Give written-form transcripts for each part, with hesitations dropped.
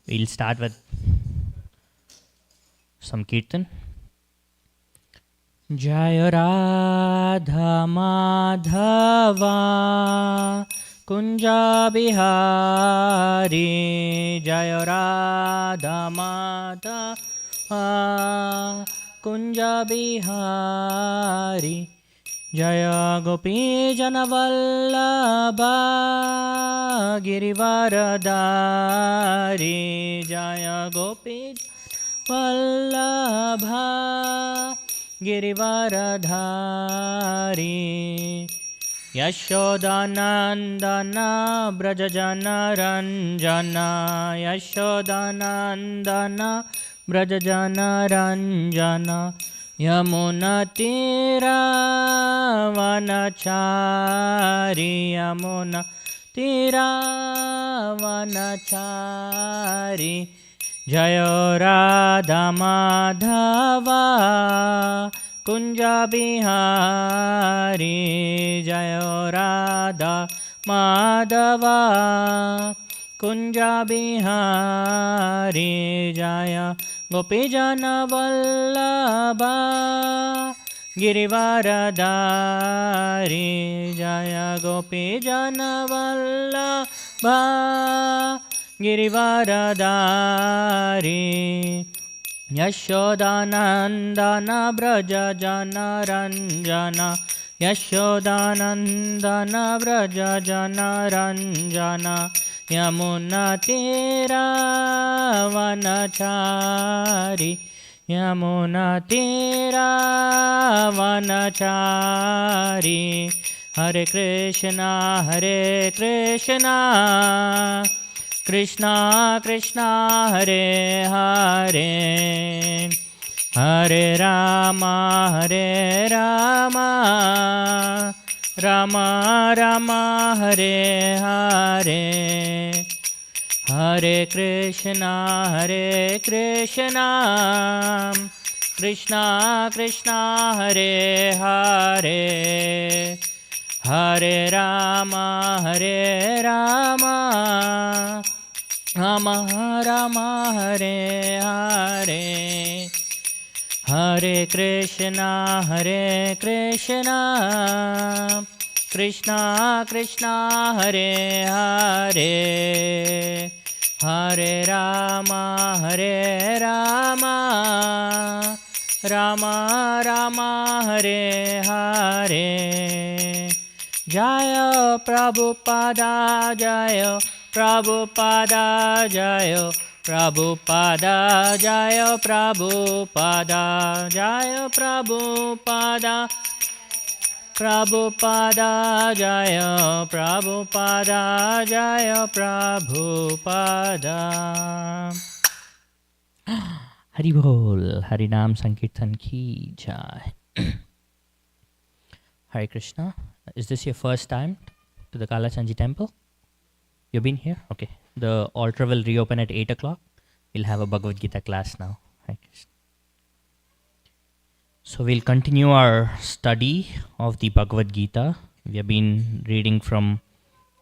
We'll start with some kirtan. Jaya Radha Madhava Kunja Bihari, Jaya Radha Madhava Kunja Bihari, Jaya Gopi Janavallabha Girivaradari, Jaya Gopi Vallabha Girivaradari, Yashodanandana Brajajana Ranjana, Yashodanandana Brajajana Ranjana, Yamuna Tira Vanachari, Yamuna Tira Vanachari, Jaya Radha Madhava Kunja Bihari, Jaya Radha Madhava Kunja Bihari, Jaya Gopijana Vallabha Girivaradari, Jaya Gopijana Vallabha Girivaradari, Yashodanandana Brajajana Ranjana, Yashodanandana Brajajana Ranjana, Yamuna Tira Vanachari, Yamuna Tira Vanachari, Hare Krishna, Hare Krishna, Krishna Krishna Hare Hare, Hare Rama Hare Rama, Rama Rama Hare Hare, Hare Krishna Hare Krishna, Krishna Krishna Hare Hare, Hare Rama Hare Rama, Rama Rama Hare Hare, Hare Krishna Hare Krishna, Krishna Krishna Hare Hare, Hare Rama Hare Rama, Rama Rama Hare Hare, Jaya Prabhupada, Jaya Prabhupada, Jaya Prabhupada, Jaya Prabhupada, Jaya Prabhupada, Prabhupada, Jaya Prabhupada, Jaya Prabhupada. Hari Bol, Hari Nam Sankirtan Ki Jai. Hare Krishna. Is this your first time to the Kalachandji temple? You've been here? Okay. The altar will reopen at 8 o'clock. We'll have a Bhagavad Gita class now. Hare Krishna. So we'll continue our study of the Bhagavad Gita. We have been reading from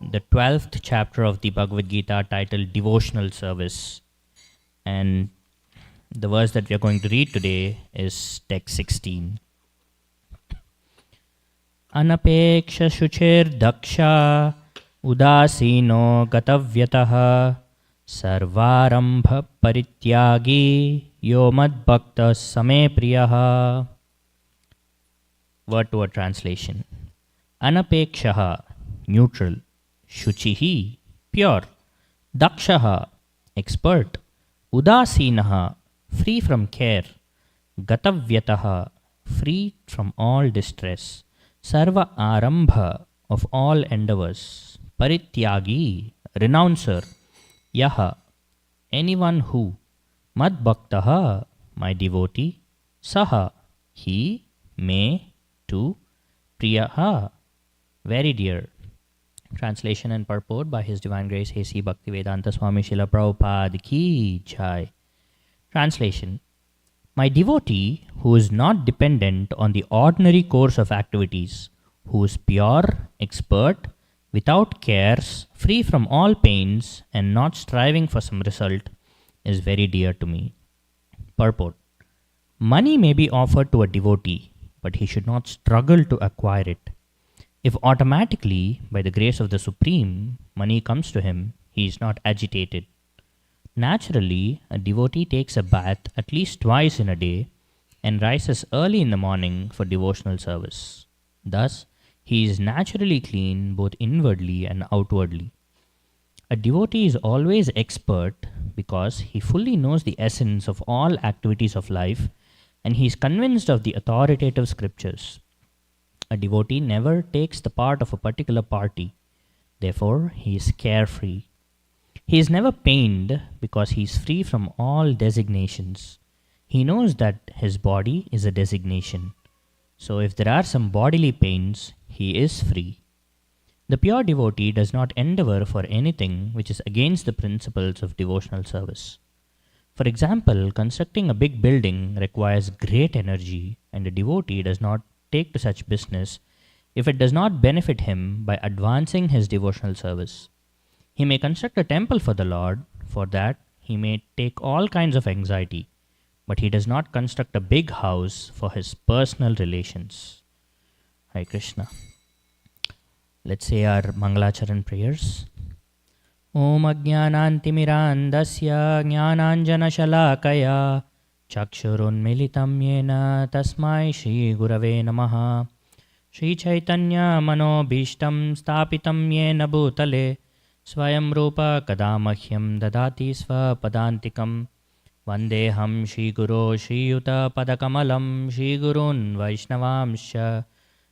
the 12th chapter of the Bhagavad Gita titled Devotional Service. And the verse that we are going to read today is text 16. Anapeksha shuchir daksha udasino gatavyataha sarvarambha parityagi yo madbhakta same priyaha. Word to word translation. Anapekshaha, neutral. Shuchihi, pure. Dakshaha, expert. Udasinaha, free from care. Gatavyataha, free from all distress. Sarva arambha, of all endeavors. Parityagi, renouncer. Yaha, anyone who. Madbhaktaha, my devotee. Saha, he, may, to. Priyaha, very dear. Translation and purport by His Divine Grace A.C. Bhaktivedanta Swami Srila Prabhupada Ki Jai. Translation. My devotee who is not dependent on the ordinary course of activities, who is pure, expert, without cares, free from all pains, and not striving for some result, is very dear to me. Purport: money may be offered to a devotee, but he should not struggle to acquire it. If automatically, by the grace of the Supreme, money comes to him, he is not agitated. Naturally, a devotee takes a bath at least twice in a day and rises early in the morning for devotional service. Thus, he is naturally clean both inwardly and outwardly. A devotee is always expert because he fully knows the essence of all activities of life and he is convinced of the authoritative scriptures. A devotee never takes the part of a particular party. Therefore, he is carefree. He is never pained because he is free from all designations. He knows that his body is a designation. So if there are some bodily pains, he is free. The pure devotee does not endeavor for anything which is against the principles of devotional service. For example, constructing a big building requires great energy, and a devotee does not take to such business if it does not benefit him by advancing his devotional service. He may construct a temple for the Lord, for that he may take all kinds of anxiety, but he does not construct a big house for his personal relations. Hare Krishna. Let's say our Mangalacharan prayers. Om Ajnanantimirandasya Jnananjanashalakaya Chakshurunmilitam Yena Tasmai Shri Gurave Namaha. Shri Chaitanya Manobhishtam Stapitam Yena Bhutale Swayam Rupa Kadamahyam Dadati Swapadantikam Vandeham Shri Guru Shri Yuta Padakamalam Shri Gurun Vaishnavamsha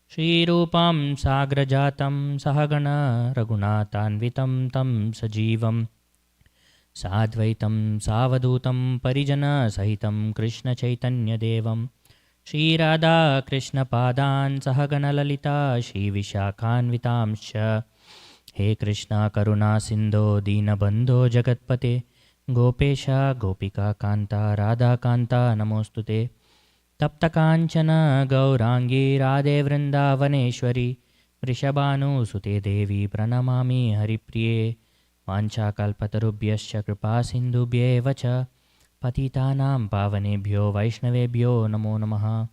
Shri Rupam Sagrajatam Sahagana Raghunathanvitam Tam Sajivam Sadvaitam Savadutam Parijana Sahitam Krishna Chaitanya Devam Shri Radha Krishna Padan Sahagana Lalita Shri Vishakhanvitamsha He Krishna Karuna Sindho Dinabandho Jagatpate Gopesha Gopika Kanta Radha Kanta Namostute Tapta Kanchana Gaurangi Radhe Vrindavaneshwari Vrishabhanu Sute Devi Pranamami Haripriye Vancha Kalpatarubhyascha Kripa Sindhubhye Vacha Patitanam Pavanebhyo Vaishnavebhyo Namo Namaha.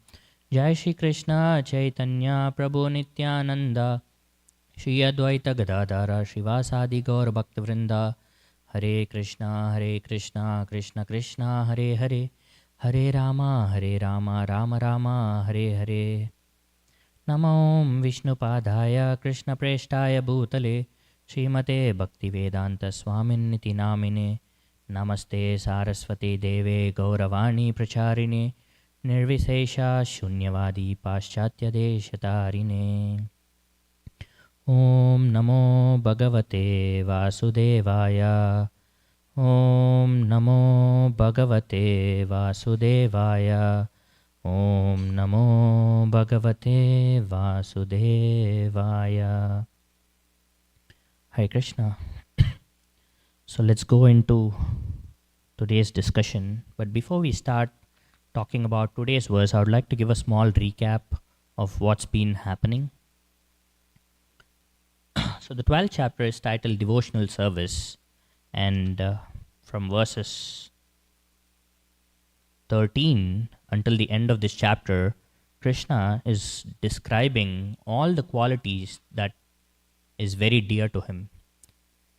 Jai Shri Krishna Chaitanya Prabhu Nityananda Shri Advaita Gadadara Shivasadi Gaur Bhaktavrinda. Hare Krishna Krishna Krishna Hare Hare Hare Rama Rama Rama Hare Hare. Namo Om Vishnupadaya Krishna Preshtaya Bhutale Srimate Bhaktivedanta Swaminiti Namine. Namaste Saraswate Deve Gauravani Pracharine Nirvisesha Shunyavadi Paschatya Deshatarine. Om Namo Bhagavate Vasudevaya. Om Namo Bhagavate Vasudevaya. Om Namo Bhagavate Vasudevaya. Hare Krishna. So let's go into today's discussion. But before we start talking about today's verse, I would like to give a small recap of what's been happening. So the 12th chapter is titled Devotional Service, and from verses 13 until the end of this chapter, Krishna is describing all the qualities that is very dear to him,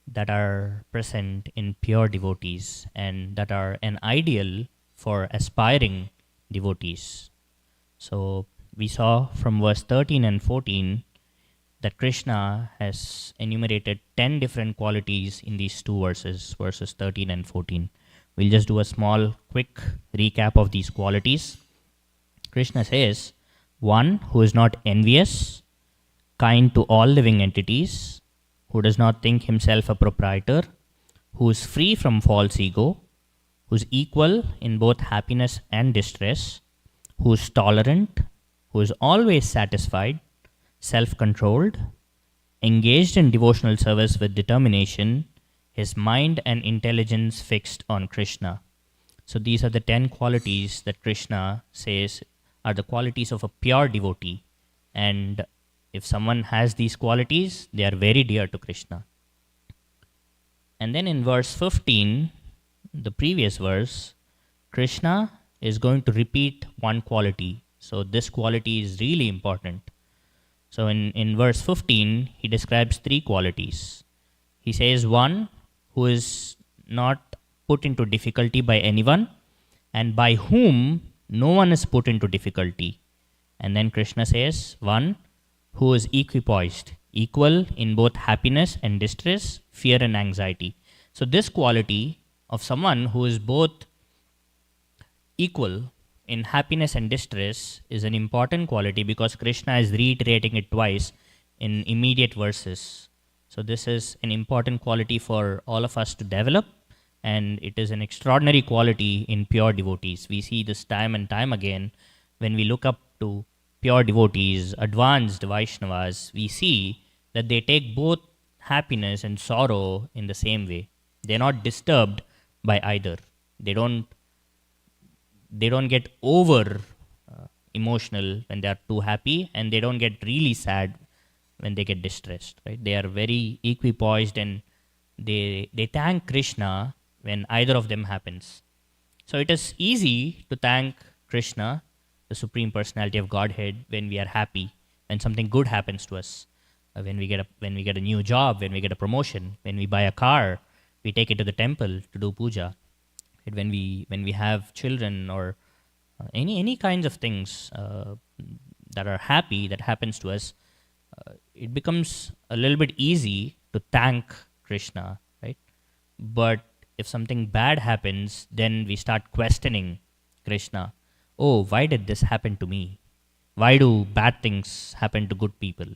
that are present in pure devotees and that are an ideal for aspiring devotees. So we saw from verse 13 and 14 that Krishna has enumerated 10 different qualities in these two verses, verses 13 and 14. We'll just do a small, quick recap of these qualities. Krishna says, one who is not envious, kind to all living entities, who does not think himself a proprietor, who is free from false ego, who is equal in both happiness and distress, who is tolerant, who is always satisfied, self-controlled, engaged in devotional service with determination, his mind and intelligence fixed on Krishna. So these are the 10 qualities that Krishna says are the qualities of a pure devotee. And if someone has these qualities, they are very dear to Krishna. And then in verse 15, the previous verse, Krishna is going to repeat one quality. So this quality is really important. So in verse 15, he describes three qualities. He says, one, who is not put into difficulty by anyone, and by whom no one is put into difficulty. And then Krishna says, one, who is equipoised, equal in both happiness and distress, fear and anxiety. So this quality of someone who is both equal in happiness and distress is an important quality, because Krishna is reiterating it twice in immediate verses. So this is an important quality for all of us to develop, and it is an extraordinary quality in pure devotees. We see this time and time again when we look up to pure devotees, advanced Vaishnavas. We see that they take both happiness and sorrow in the same way. They're not disturbed by either. They don't get over emotional when they are too happy, and they don't get really sad when they get distressed, right? They are very equipoised, and they thank Krishna when either of them happens. So it is easy to thank Krishna, the Supreme Personality of Godhead, when we are happy, when something good happens to us, when we get a new job, when we get a promotion, when we buy a car, we take it to the temple to do puja. When we have children, or any kinds of things that are happy that happens to us, it becomes a little bit easy to thank Krishna, right? But if something bad happens, then we start questioning Krishna. Oh, why did this happen to me? Why do bad things happen to good people?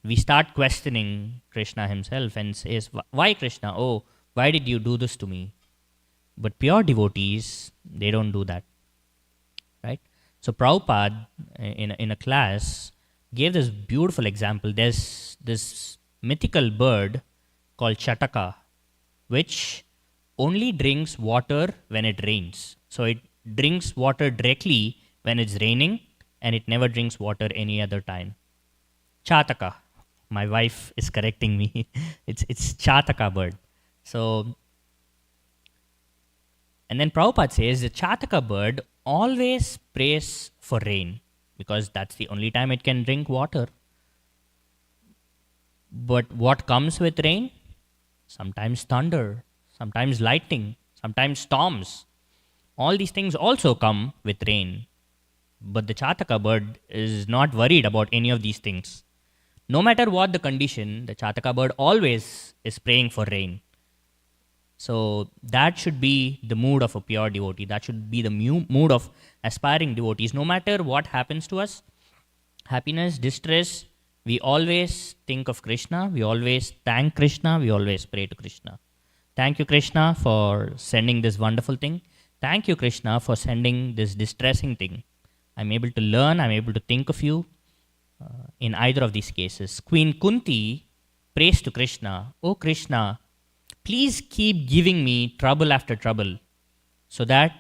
We start questioning Krishna himself and says, why Krishna? Oh, why did you do this to me? But pure devotees, they don't do that, right? So Prabhupada, in a class, gave this beautiful example. There's this mythical bird called Chataka, which only drinks water when it rains. So it drinks water directly when it's raining, and it never drinks water any other time. Chataka. My wife is correcting me. it's Chataka bird. So, and then Prabhupada says the Chataka bird always prays for rain, because that's the only time it can drink water. But what comes with rain? Sometimes thunder, sometimes lightning, sometimes storms. All these things also come with rain. But the Chataka bird is not worried about any of these things. No matter what the condition, the Chataka bird always is praying for rain. So that should be the mood of a pure devotee. That should be the mood of aspiring devotees. No matter what happens to us, happiness, distress, we always think of Krishna. We always thank Krishna. We always pray to Krishna. Thank you, Krishna, for sending this wonderful thing. Thank you, Krishna, for sending this distressing thing. I'm able to learn. I'm able to think of you in either of these cases. Queen Kunti prays to Krishna, "Oh Krishna, please keep giving me trouble after trouble, so that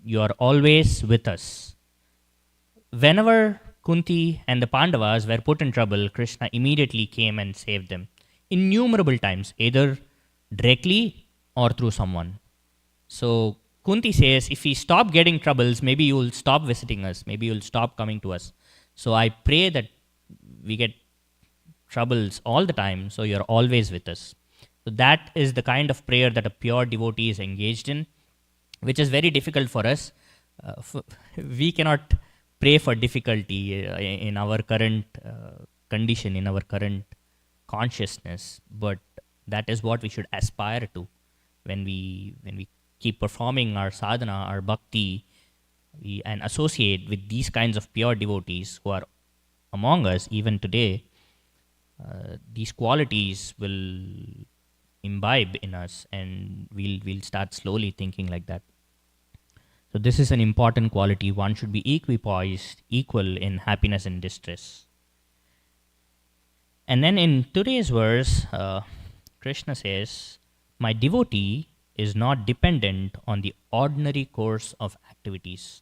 you are always with us." Whenever Kunti and the Pandavas were put in trouble, Krishna immediately came and saved them. Innumerable times, either directly or through someone. So Kunti says, if we stop getting troubles, maybe you will stop visiting us. Maybe you will stop coming to us. So I pray that we get troubles all the time, so you're always with us. So that is the kind of prayer that a pure devotee is engaged in, which is very difficult for us. We cannot pray for difficulty in our current condition, in our current consciousness, but that is what we should aspire to when we keep performing our sadhana, our bhakti, and associate with these kinds of pure devotees who are among us even today. These qualities will imbibe in us, and we'll start slowly thinking like that. So this is an important quality. One should be equipoised, equal in happiness and distress. And then in today's verse, Krishna says, "My devotee is not dependent on the ordinary course of activities."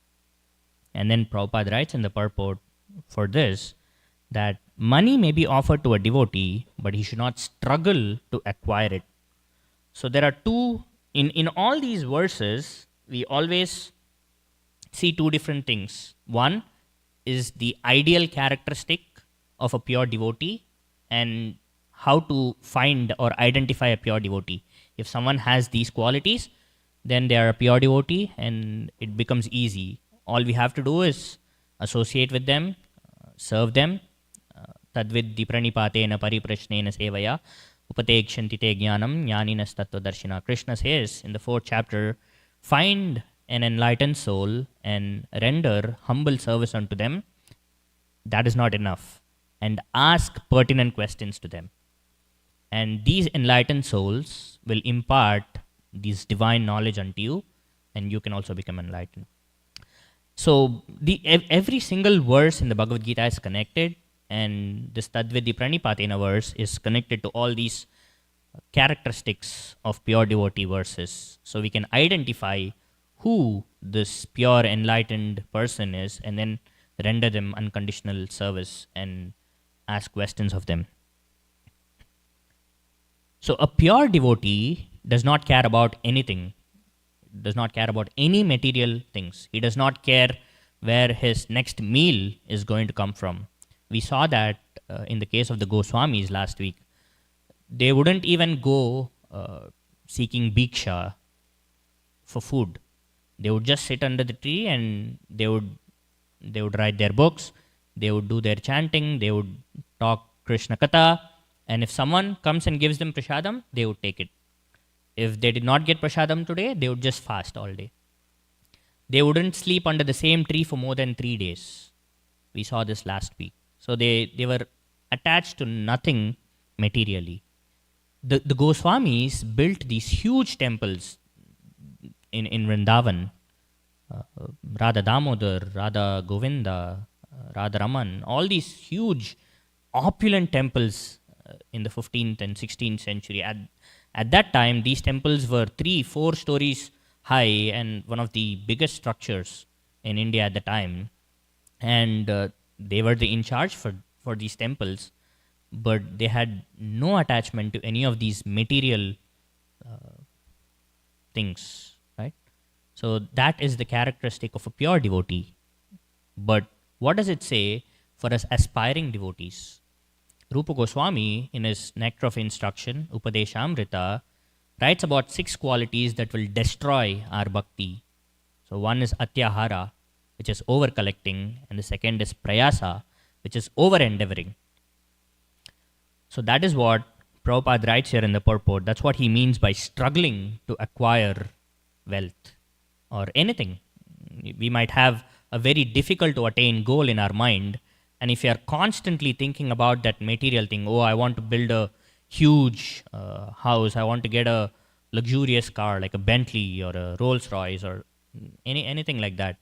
And then Prabhupada writes in the purport for this that money may be offered to a devotee, but he should not struggle to acquire it. So there are two In all these verses, we always see two different things. One is the ideal characteristic of a pure devotee and how to find or identify a pure devotee. If someone has these qualities, then they are a pure devotee and it becomes easy. All we have to do is associate with them, serve them. Tadviddi pranipatena pariprashnena sevaya upatekshanti te jnanam jnaninas tattvadarshina. Krishna says in the 4th chapter, find an enlightened soul and render humble service unto them. That is not enough. And ask pertinent questions to them. And these enlightened souls will impart this divine knowledge unto you, and you can also become enlightened. So every single verse in the Bhagavad Gita is connected, and this Tadviddi Pranipatena verse is connected to all these characteristics of pure devotee verses. So we can identify who this pure enlightened person is and then render them unconditional service and ask questions of them. So a pure devotee does not care about anything, does not care about any material things. He does not care where his next meal is going to come from. We saw that in the case of the Goswamis last week. They wouldn't even go seeking bhiksha for food. They would just sit under the tree and they would write their books, they would do their chanting, they would talk Krishna Katha, and if someone comes and gives them prasadam, they would take it. If they did not get prasadam today, they would just fast all day. They wouldn't sleep under the same tree for more than 3 days. We saw this last week. So they were attached to nothing materially. The Goswamis built these huge temples in Vrindavan. Radha Damodar, Radha Govinda, Radha Raman, all these huge opulent temples in the 15th and 16th century. At that time, these temples were 3-4 stories high and one of the biggest structures in India at the time. And they were the in charge for these temples, but they had no attachment to any of these material things, right? So that is the characteristic of a pure devotee. But what does it say for us aspiring devotees? Rupa Goswami, in his Nectar of Instruction, Upadeshamrita, writes about 6 qualities that will destroy our bhakti. So one is atyahara, which is over-collecting, and the second is prayasa, which is over-endeavoring. So that is what Prabhupada writes here in the purport. That's what he means by struggling to acquire wealth or anything. We might have a very difficult to attain goal in our mind, and if you are constantly thinking about that material thing, oh, I want to build a huge house, I want to get a luxurious car like a Bentley or a Rolls Royce or anything like that.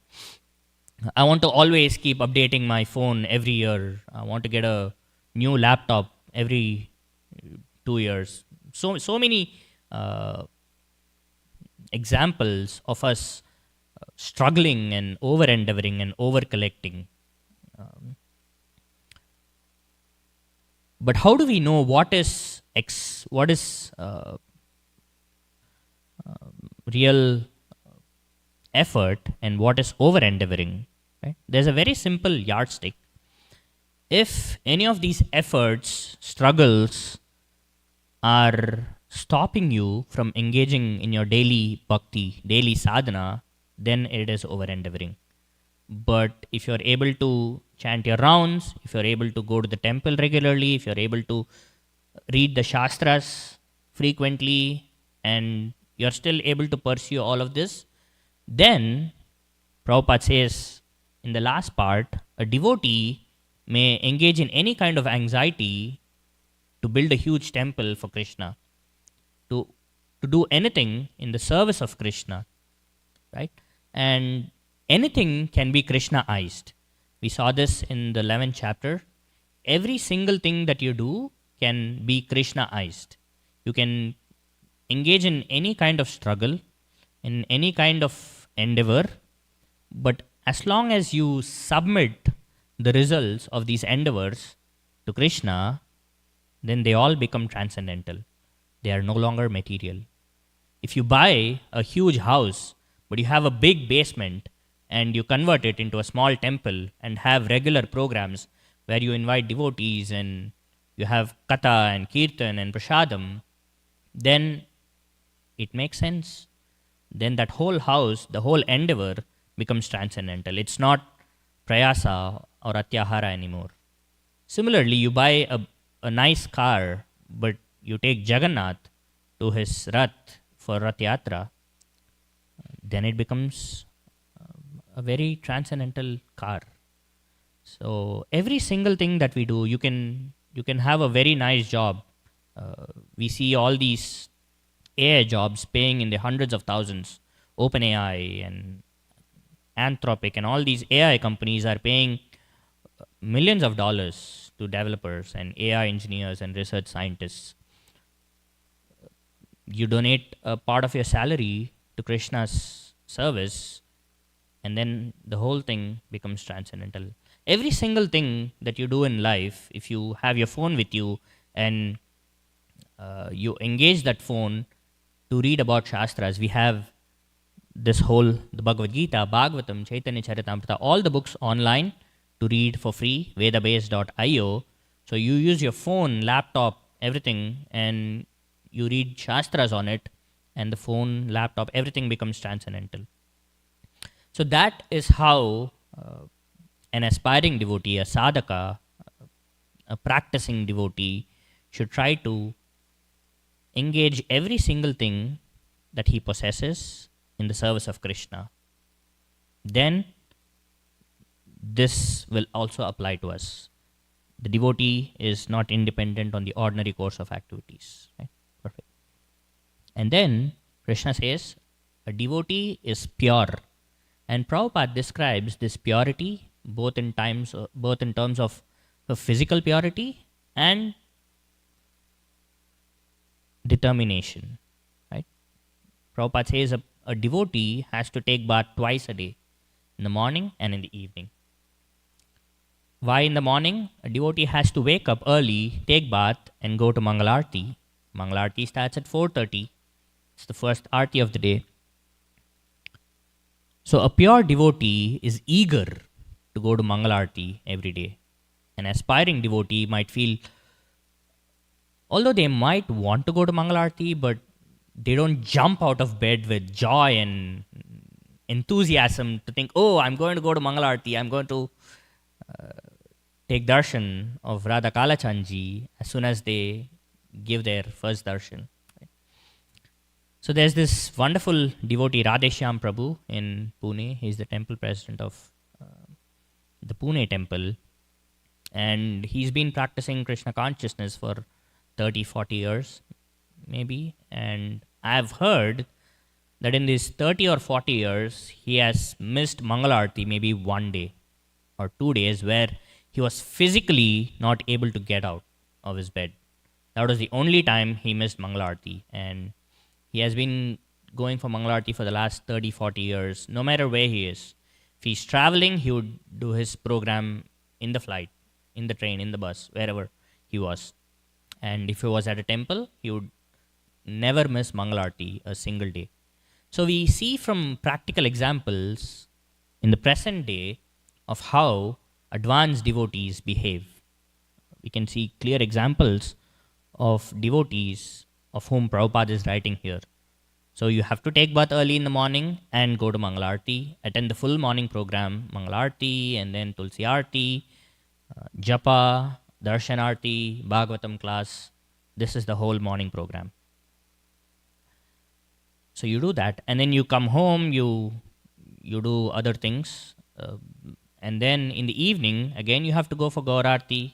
I want to always keep updating my phone every year. I want to get a new laptop every 2 years. So many examples of us struggling and over-endeavoring and over-collecting. But how do we know what is real effort and what is over-endeavoring? Right? There's a very simple yardstick. If any of these efforts, struggles are stopping you from engaging in your daily bhakti, daily sadhana, then it is over-endeavoring. But if you're able to chant your rounds, if you're able to go to the temple regularly, if you're able to read the shastras frequently, and you're still able to pursue all of this, then Prabhupada says in the last part, a devotee may engage in any kind of anxiety to build a huge temple for Krishna, to do anything in the service of Krishna, right? And anything can be Krishnaized. We saw this in the 11th chapter. Every single thing that you do can be Krishnaized. You can engage in any kind of struggle, in any kind of endeavor, but as long as you submit the results of these endeavors to Krishna, then they all become transcendental. They are no longer material. If you buy a huge house, but you have a big basement and you convert it into a small temple and have regular programs where you invite devotees and you have katha and kirtan and prasadam, then it makes sense. Then that whole house, the whole endeavor becomes transcendental. It's not prayasa or atyahara anymore. Similarly, you buy a nice car, but you take Jagannath to his Rath for Rath Yatra, then it becomes a very transcendental car. So every single thing that we do, you can have a very nice job. We see all these AI jobs paying in the hundreds of thousands. OpenAI and Anthropic and all these AI companies are paying millions of dollars to developers and AI engineers and research scientists. You donate a part of your salary to Krishna's service, and then the whole thing becomes transcendental. Every single thing that you do in life, if you have your phone with you and you engage that phone to read about Shastras, we have the Bhagavad Gita, Bhagavatam, Chaitanya Charitamrita, all the books online to read for free, vedabase.io. So you use your phone, laptop, everything, and you read Shastras on it, and the phone, laptop, everything becomes transcendental. So that is how an aspiring devotee, a sadhaka, a practicing devotee should try to engage every single thing that he possesses in the service of Krishna. Then this will also apply to us. The devotee is not independent on the ordinary course of activities. Right? Perfect. And then Krishna says, a devotee is pure. And Prabhupada describes this purity both in terms of physical purity and determination. Right? Prabhupada says a devotee has to take bath twice a day, in the morning and in the evening. Why in the morning? A devotee has to wake up early, take bath, and go to Mangalarti. Mangalarti starts at 4:30. It's the first arti of the day. So a pure devotee is eager to go to Mangalarti every day. An aspiring devotee might feel, although they might want to go to Mangalarti, but they don't jump out of bed with joy and enthusiasm to think, oh, I'm going to go to Mangalarti, I'm going to take darshan of Radha Kalachandji as soon as they give their first darshan. So there's this wonderful devotee, Radheshyam Prabhu in Pune. He's the temple president of the Pune temple. And he's been practicing Krishna consciousness for 30, 40 years, maybe. And I've heard that in these 30 or 40 years, he has missed Mangalarti maybe 1 day or 2 days where he was physically not able to get out of his bed. That was the only time he missed Mangalarti. And he has been going for Mangalarti for the last 30, 40 years, no matter where he is. If he's traveling, he would do his program in the flight, in the train, in the bus, wherever he was. And if he was at a temple, he would never miss Mangalarti a single day. So we see from practical examples in the present day of how advanced devotees behave. We can see clear examples of devotees of whom Prabhupada is writing here. So you have to take bath early in the morning and go to Mangalarti, attend the full morning program, Mangalarti and then Tulsi Arti, Japa, Darshanarti, Bhagavatam class. This is the whole morning program. So you do that, and then you come home, you do other things, and then in the evening, again you have to go for Gaurarti.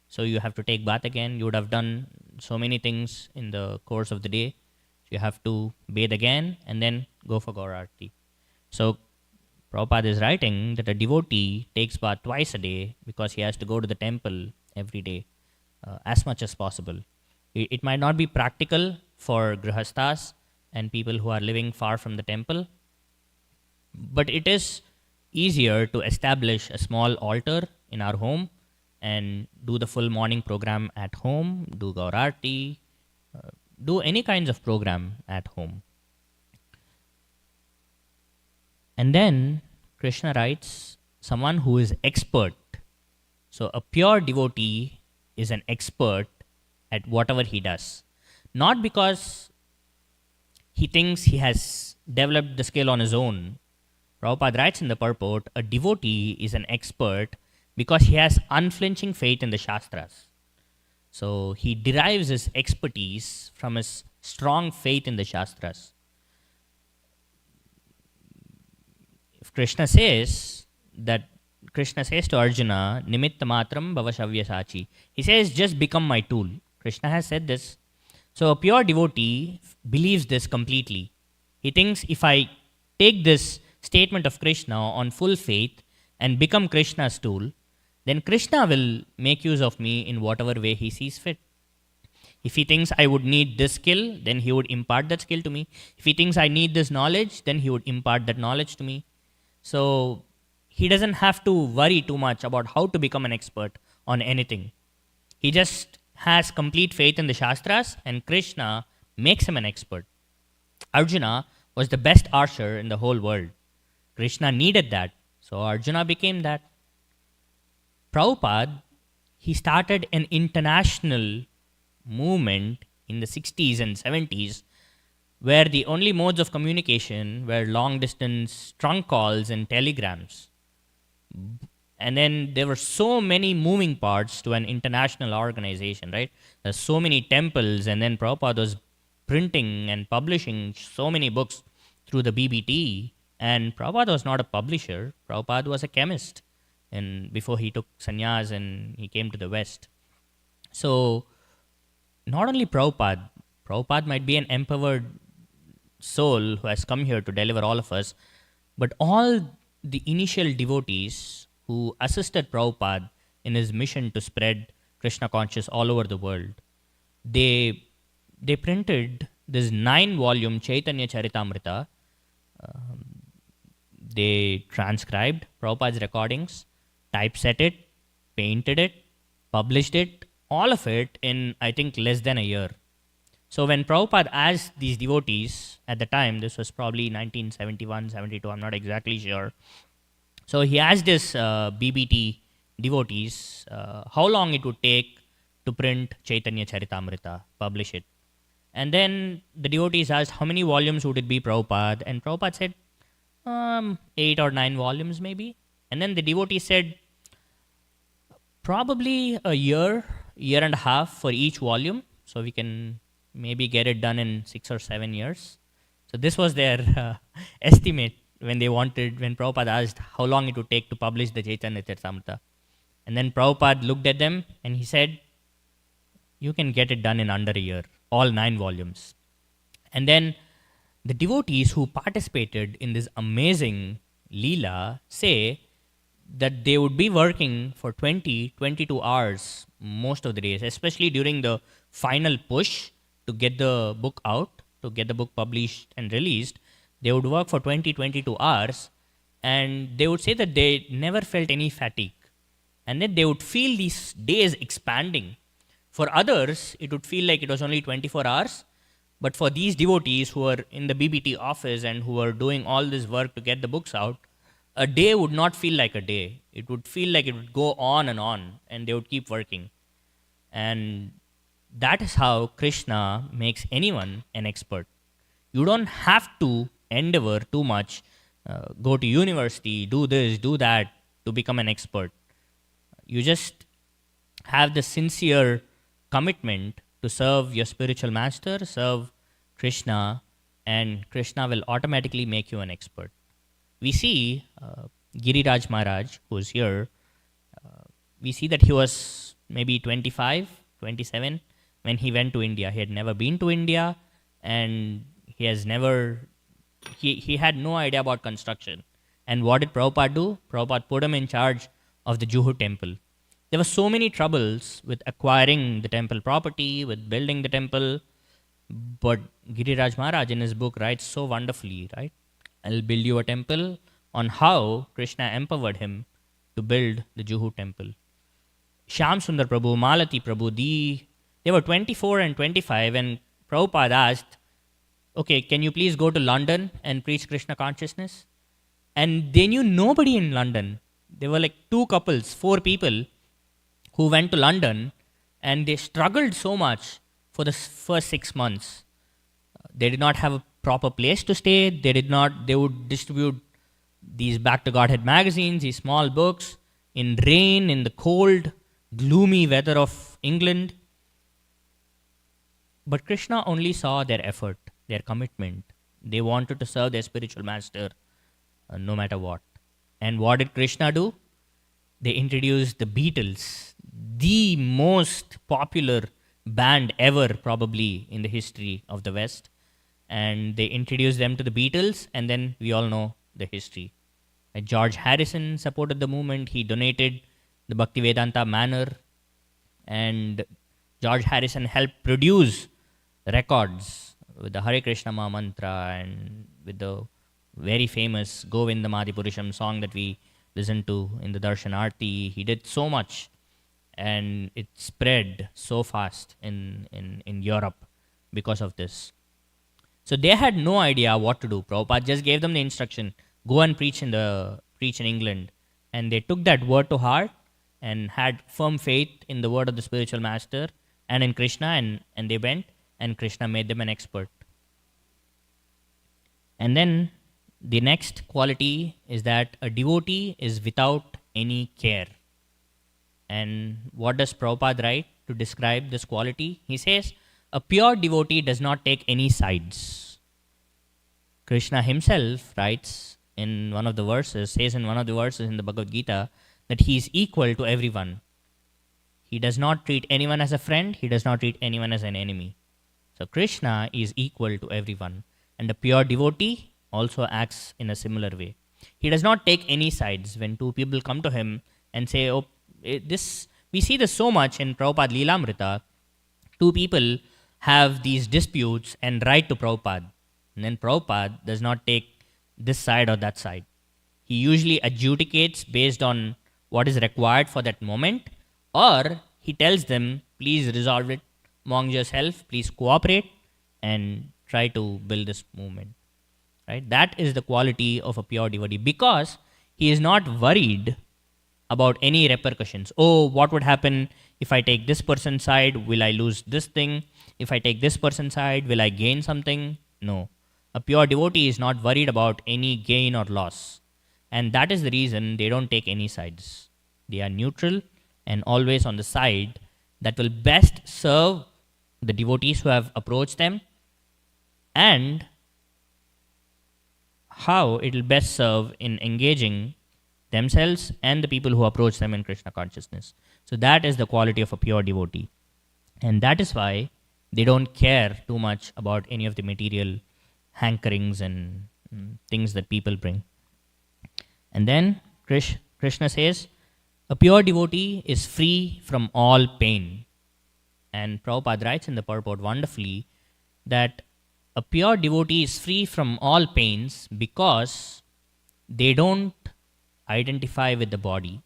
So you have to take bath again. You would have done so many things in the course of the day. So you have to bathe again and then go for Gaurarti. So Prabhupada is writing that a devotee takes bath twice a day because he has to go to the temple every day as much as possible. It might not be practical for grihasthas and people who are living far from the temple, but it is easier to establish a small altar in our home and do the full morning program at home, do Gaurarti, do any kinds of program at home. And then Krishna writes, someone who is expert. So a pure devotee is an expert at whatever he does. Not because he thinks he has developed the skill on his own. Prabhupada writes in the purport, a devotee is an expert because he has unflinching faith in the Shastras. So he derives his expertise from his strong faith in the Shastras. If Krishna says to Arjuna, Nimitta matram bhavashavya sachi. He says, just become my tool. Krishna has said this. So a pure devotee believes this completely. He thinks, if I take this statement of Krishna on full faith and become Krishna's tool, then Krishna will make use of me in whatever way he sees fit. If he thinks I would need this skill, then he would impart that skill to me. If he thinks I need this knowledge, then he would impart that knowledge to me. So he doesn't have to worry too much about how to become an expert on anything. He just has complete faith in the Shastras, and Krishna makes him an expert. Arjuna was the best archer in the whole world. Krishna needed that, so Arjuna became that. Prabhupada, he started an international movement in the 60s and 70s where the only modes of communication were long distance trunk calls and telegrams. And then there were so many moving parts to an international organization, right? There's so many temples, and then Prabhupada was printing and publishing so many books through the BBT. And Prabhupada was not a publisher. Prabhupada was a chemist, and before he took sannyas and he came to the West. So not only Prabhupada might be an empowered soul who has come here to deliver all of us, but all the initial devotees who assisted Prabhupada in his mission to spread Krishna consciousness all over the world, they printed this 9-volume Chaitanya Charitamrita. They transcribed Prabhupada's recordings, typeset it, painted it, published it, all of it in, I think, less than a year. So when Prabhupada asked these devotees at the time, this was probably 1971, 72, I'm not exactly sure. So he asked his BBT devotees how long it would take to print Chaitanya Charitamrita, publish it. And then the devotees asked, how many volumes would it be, Prabhupada? And Prabhupada said, 8 or 9 volumes maybe. And then the devotee said, probably a year and a half for each volume. So we can maybe get it done in 6 or 7 years. So this was their estimate when Prabhupada asked how long it would take to publish the Chaitanya Charitamrita. And then Prabhupada looked at them and he said, you can get it done in under a year, all 9 22 And then the devotees who participated in this amazing Leela say that they would be working for 22 hours most of the days, especially during the final push to get the book out, to get the book published and released. They would work for 22 hours, and they would say that they never felt any fatigue. And then they would feel these days expanding. For others, it would feel like it was only 24 hours. But for these devotees who were in the BBT office and who were doing all this work to get the books out, a day would not feel like a day. It would feel like it would go on, and they would keep working. And that is how Krishna makes anyone an expert. You don't have to endeavor too much, go to university, do this, do that to become an expert. You just have the sincere commitment to serve your spiritual master, serve Krishna, and Krishna will automatically make you an expert. We see Giriraj Maharaj, who is here, we see that he was maybe 25, 27 when he went to India. He had never been to India, and he had no idea about construction. And what did Prabhupada do? Prabhupada put him in charge of the Juhu temple. There were so many troubles with acquiring the temple property, with building the temple, but Giriraj Maharaj in his book writes so wonderfully, right? I'll build you a temple, on how Krishna empowered him to build the Juhu temple. Shyam Sundar Prabhu, Malati Prabhu, they were 24 and 25 and Prabhupada asked, okay, can you please go to London and preach Krishna consciousness? And they knew nobody in London. There were like two couples, four people who went to London, and they struggled so much for the first 6 months. They did not have a proper place to stay. They would distribute these Back to Godhead magazines, these small books, in rain, in the cold, gloomy weather of England. But Krishna only saw their effort, their commitment. They wanted to serve their spiritual master no matter what. And what did Krishna do? They introduced the Beatles, the most popular band ever, probably in the history of the West. And they introduced them to the Beatles, and then we all know the history. George Harrison supported the movement. He donated the Bhaktivedanta Manor, and George Harrison helped produce records with the Hare Krishna Maha Mantra and with the very famous Govindamadi Purusham song that we listened to in the Darshan Arti. He did so much, and it spread so fast in Europe because of this. So they had no idea what to do. Prabhupada just gave them the instruction, go and preach in England. And they took that word to heart and had firm faith in the word of the spiritual master and in Krishna, and they went, and Krishna made them an expert. And then the next quality is that a devotee is without any care. And what does Prabhupada write to describe this quality? He says, a pure devotee does not take any sides. Krishna himself writes in one of the verses, says in one of the verses in the Bhagavad Gita, that he is equal to everyone. He does not treat anyone as a friend, he does not treat anyone as an enemy. So Krishna is equal to everyone. And a pure devotee also acts in a similar way. He does not take any sides. When two people come to him and say, oh, this, we see this so much in Prabhupada Leelamrita, two people have these disputes and write to Prabhupada. And then Prabhupada does not take this side or that side. He usually adjudicates based on what is required for that moment, or he tells them, please resolve it among yourself, please cooperate and try to build this movement. Right? That is the quality of a pure devotee, because he is not worried about any repercussions. Oh, what would happen if I take this person's side? Will I lose this thing? If I take this person's side, will I gain something? No. A pure devotee is not worried about any gain or loss. And that is the reason they don't take any sides. They are neutral and always on the side that will best serve the devotees who have approached them, and how it will best serve in engaging themselves and the people who approach them in Krishna consciousness. So that is the quality of a pure devotee. And that is why they don't care too much about any of the material hankerings and things that people bring. And then Krishna says, a pure devotee is free from all pain. And Prabhupada writes in the purport wonderfully that a pure devotee is free from all pains because they don't identify with the body.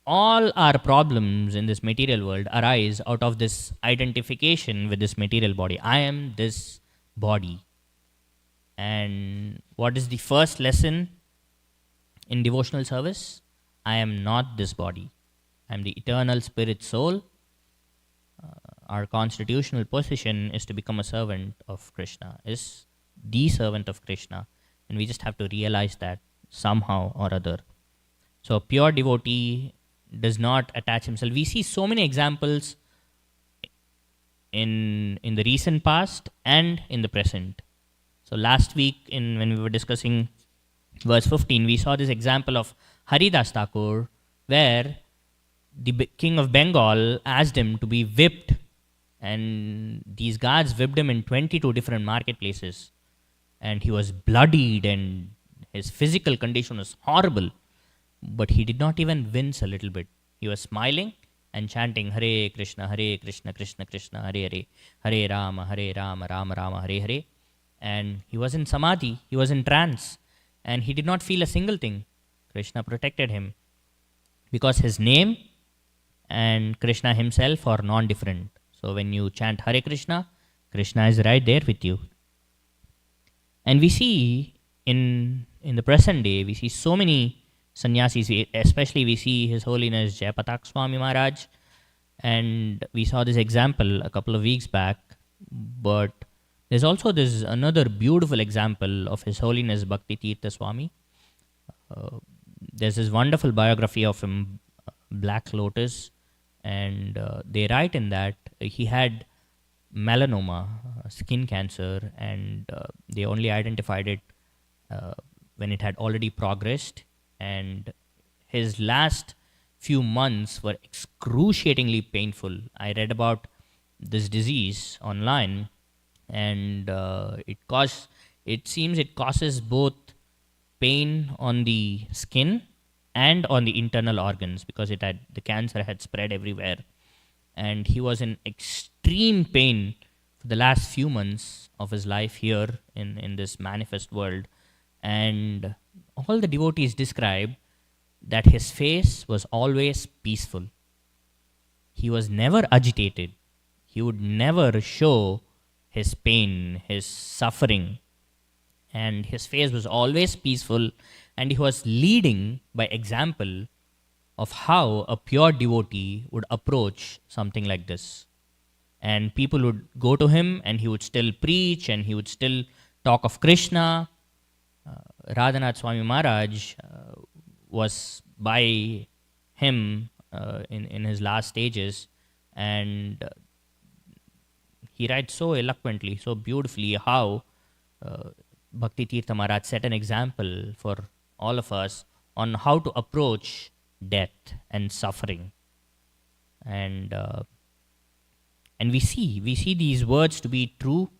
All our problems in this material world arise out of this identification with this material body. I am this body. And what is the first lesson in devotional service? I am not this body. I am the eternal spirit soul. Our constitutional position is to become a servant of Krishna, is the servant of Krishna. And we just have to realize that somehow or other. So a pure devotee does not attach himself. We see so many examples in the recent past and in the present. So last week when we were discussing verse 15, we saw this example of Haridas Thakur, where the king of Bengal asked him to be whipped, and these guards whipped him in 22 different marketplaces, and he was bloodied and his physical condition was horrible, but he did not even wince a little bit. He was smiling and chanting Hare Krishna, Krishna Krishna, Hare Hare, Hare Rama, Rama Rama, Hare Hare. And he was in samadhi, he was in trance, and he did not feel a single thing. Krishna protected him because his name and Krishna himself are non-different. So when you chant Hare Krishna, Krishna is right there with you. And we see in in the present day, we see so many sannyasis, especially we see His Holiness Jayapatak Swami Maharaj, and we saw this example a couple of weeks back. But there's also this another beautiful example of His Holiness Bhakti Tirtha Swami. There's this wonderful biography of him, Black Lotus, and they write in that he had melanoma, skin cancer, and they only identified it when it had already progressed. And his last few months were excruciatingly painful. I read about this disease online, and it seems it causes both pain on the skin and on the internal organs, because the cancer had spread everywhere, and he was in extreme pain for the last few months of his life here in this manifest world. And all the devotees describe that his face was always peaceful. He was never agitated. He would never show his pain, his suffering, and his face was always peaceful, and he was leading by example of how a pure devotee would approach something like this. And people would go to him, and he would still preach, and he would still talk of Krishna. Radhanath Swami Maharaj was by him in his last stages, and he writes so eloquently, so beautifully, how Bhakti Tirtha Maharaj set an example for all of us on how to approach death and suffering. And we see these words to be true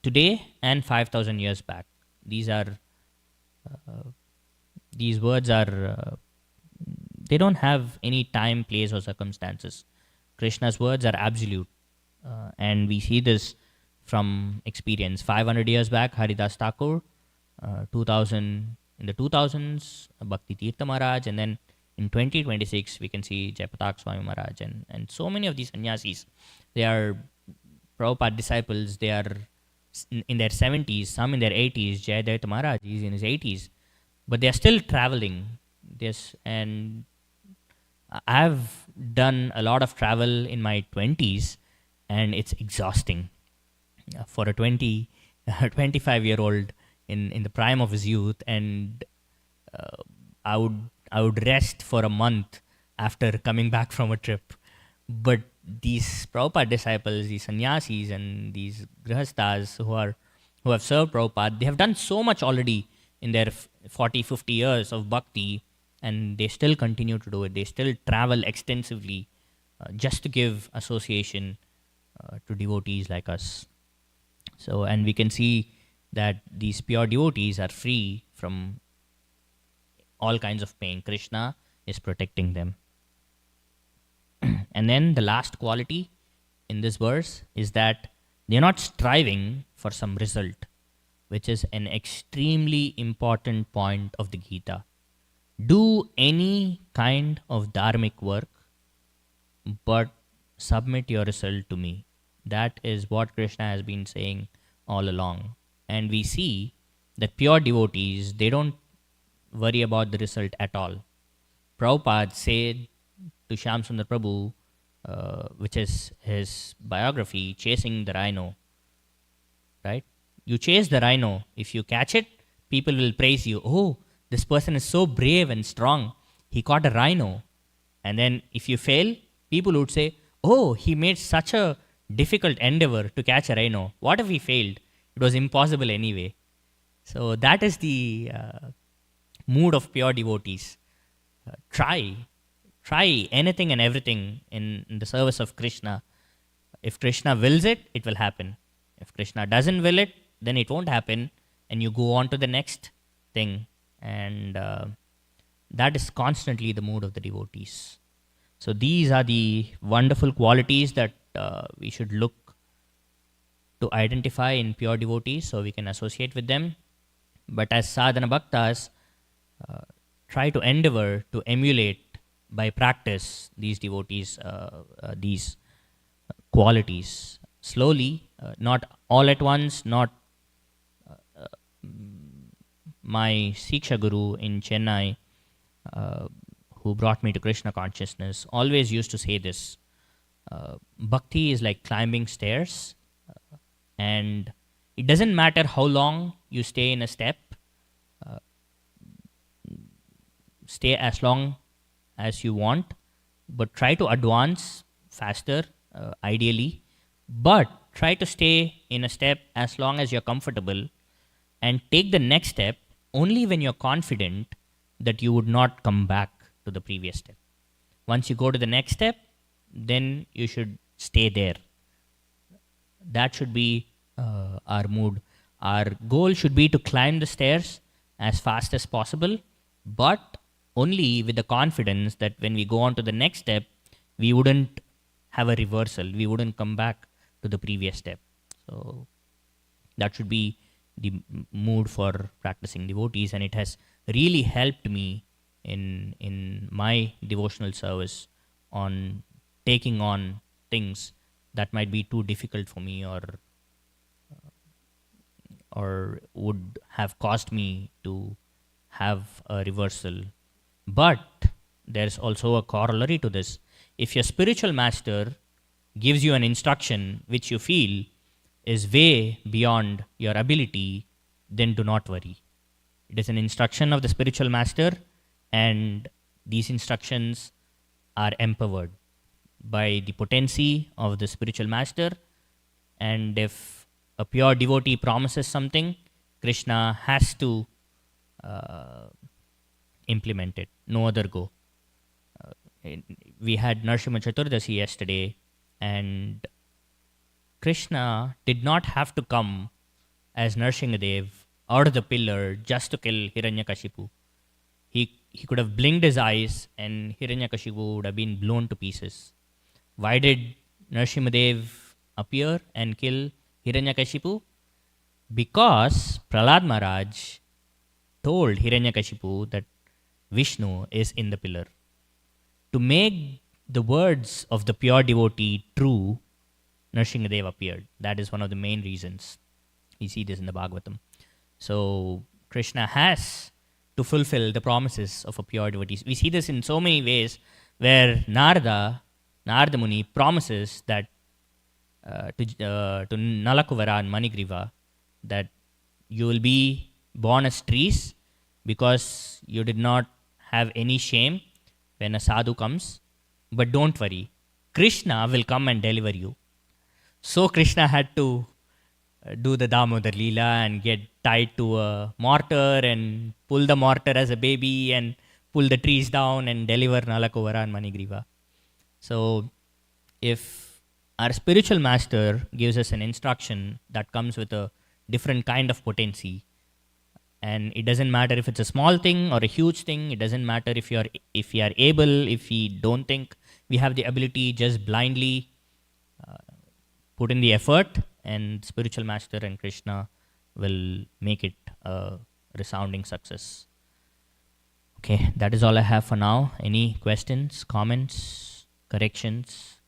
today and 5,000 years back. These words are they don't have any time, place, or circumstances. Krishna's words are absolute, and we see this from experience. 500 years back, Haridas Thakur, 2000 in the 2000s, Bhakti Tirtha Maharaj, and then in 2026 we can see Jayapatak Swami Maharaj, and so many of these sannyasis. They are Prabhupada disciples. They are in their 70s, some in their 80s. Jayadvaita Maharaj is in his 80s, but they are still traveling. Yes, and I've done a lot of travel in my 20s, and it's exhausting for a 25-year-old in the prime of his youth. And I would rest for a month after coming back from a trip. But these Prabhupada disciples, these sannyasis and these grihasthas who have served Prabhupada, they have done so much already in their 40, 50 years of bhakti, and they still continue to do it. They still travel extensively just to give association to devotees like us. So, and we can see that these pure devotees are free from all kinds of pain. Krishna is protecting them. And then the last quality in this verse is that they are not striving for some result, which is an extremely important point of the Gita. Do any kind of dharmic work, but submit your result to me. That is what Krishna has been saying all along. And we see that pure devotees, they don't worry about the result at all. Prabhupada said to Shyam Sundar Prabhu, which is his biography, Chasing the Rhino, right? You chase the rhino. If you catch it, people will praise you. Oh, this person is so brave and strong. He caught a rhino. And then if you fail, people would say, oh, he made such a difficult endeavor to catch a rhino. What if he failed? It was impossible anyway. So that is the mood of pure devotees. Try anything and everything in the service of Krishna. If Krishna wills it, it will happen. If Krishna doesn't will it, then it won't happen, and you go on to the next thing. And that is constantly the mood of the devotees. So these are the wonderful qualities that we should look to identify in pure devotees so we can associate with them. But as sadhana bhaktas, try to endeavor to emulate by practice these devotees, these qualities slowly, not all at once, not my Siksha Guru in Chennai, uh, who brought me to Krishna consciousness, always used to say this. Bhakti is like climbing stairs, and it doesn't matter how long you stay in a step, stay as long as you want, but try to advance faster, ideally. But try to stay in a step as long as you're comfortable, and take the next step only when you're confident that you would not come back to the previous step. Once you go to the next step, then you should stay there. That should be our mood. Our goal should be to climb the stairs as fast as possible, but only with the confidence that when we go on to the next step, we wouldn't have a reversal. We wouldn't come back to the previous step. So that should be the mood for practicing devotees, and it has really helped me in my devotional service on taking on things that might be too difficult for me, or would have caused me to have a reversal. But there's also a corollary to this. If your spiritual master gives you an instruction which you feel is way beyond your ability, then do not worry. It is an instruction of the spiritual master, and these instructions are empowered by the potency of the spiritual master. And if a pure devotee promises something, Krishna has to implement it. No other go. We had Narsimha Chaturdasi yesterday, and Krishna did not have to come as Narsingadev out of the pillar just to kill Hiranyakashipu. He could have blinked his eyes and Hiranyakashipu would have been blown to pieces. Why did Narsimhadev appear and kill Hiranyakashipu? Because Prahlad Maharaj told Hiranyakashipu that Vishnu is in the pillar. To make the words of the pure devotee true, Narsingadev appeared. That is one of the main reasons. We see this in the Bhagavatam. So Krishna has to fulfill the promises of a pure devotee. We see this in so many ways, where Narada Muni promises that to Nalakuvara and Manigriva that you will be born as trees because you did not have any shame when a sadhu comes. But don't worry, Krishna will come and deliver you. So Krishna had to do the Damodar Leela and get tied to a mortar and pull the mortar as a baby and pull the trees down and deliver Nalakuvara and Manigriva. So if our spiritual master gives us an instruction that comes with a different kind of potency, and it doesn't matter if it's a small thing or a huge thing, it doesn't matter if we are able, if we don't think we have the ability, just blindly put in the effort, and spiritual master and Krishna will make it a resounding success. Okay, that is all I have for now. Any questions, comments, corrections?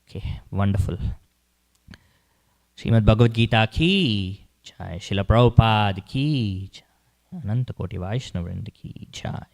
Okay, wonderful. Srimad Bhagavad Gita ki jai, Srila Prabhupada ki jai, Ananta Koti Vaishnava Vrinda ki jai.